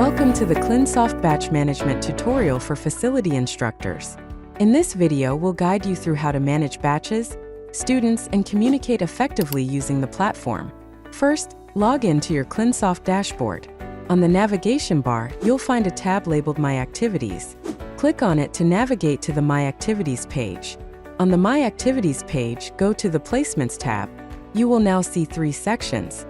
Welcome to the Clinsoft Batch Management tutorial for facility instructors. In this video, we'll guide you through how to manage batches, students, and communicate effectively using the platform. First, log in to your Clinsoft dashboard. On the navigation bar, you'll find a tab labeled My Activities. Click on it to navigate to the My Activities page. On the My Activities page, go to the Placements tab. You will now see three sections: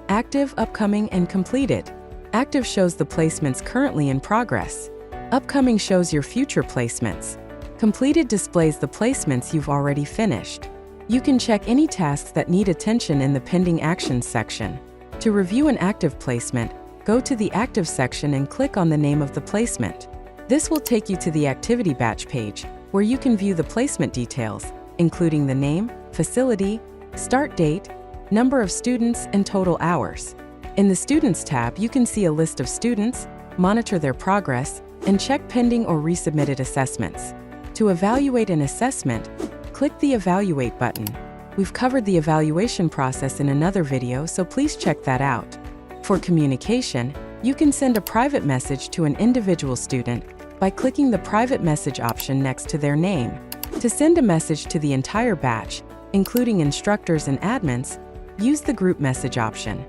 Active, Upcoming, and Completed. Active shows the placements currently in progress. Upcoming shows your future placements. Completed displays the placements you've already finished. You can check any tasks that need attention in the Pending Actions section. To review an active placement, go to the Active section and click on the name of the placement. This will take you to the Activity Batch page, where you can view the placement details, including the name, facility, start date, number of students, and total hours. In the Students tab, you can see a list of students, monitor their progress, and check pending or resubmitted assessments. To evaluate an assessment, click the Evaluate button. We've covered the evaluation process in another video, so please check that out. For communication, you can send a private message to an individual student by clicking the Private Message option next to their name. To send a message to the entire batch, including instructors and admins, use the Group Message option.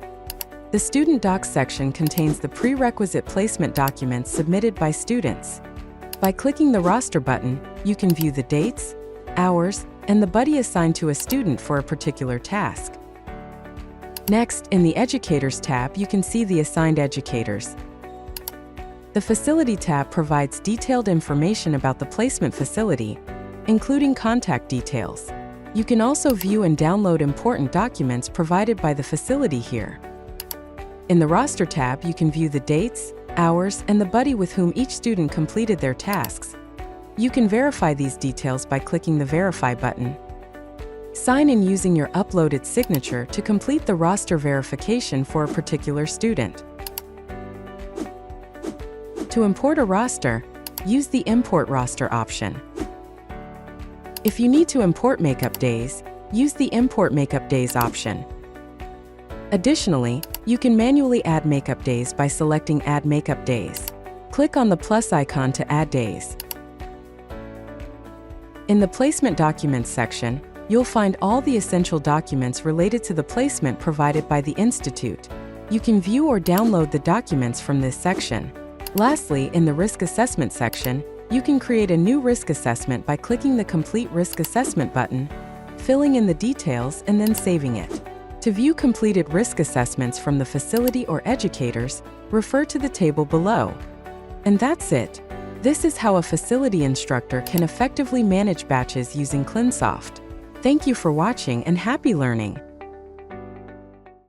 The Student Docs section contains the prerequisite placement documents submitted by students. By clicking the Roster button, you can view the dates, hours, and the buddy assigned to a student for a particular task. Next, in the Educators tab, you can see the assigned educators. The Facility tab provides detailed information about the placement facility, including contact details. You can also view and download important documents provided by the facility here. In the Roster tab, you can view the dates, hours, and the buddy with whom each student completed their tasks. You can verify these details by clicking the Verify button. Sign in using your uploaded signature to complete the roster verification for a particular student. To import a roster, use the Import Roster option. If you need to import makeup days, use the Import Makeup Days option. Additionally, you can manually add makeup days by selecting Add Makeup Days. Click on the plus icon to add days. In the Placement Documents section, you'll find all the essential documents related to the placement provided by the Institute. You can view or download the documents from this section. Lastly, in the Risk Assessment section, you can create a new risk assessment by clicking the Complete Risk Assessment button, filling in the details, and then saving it. To view completed risk assessments from the facility or educators, refer to the table below. And that's it. This is how a facility instructor can effectively manage batches using Clinsoft. Thank you for watching and happy learning!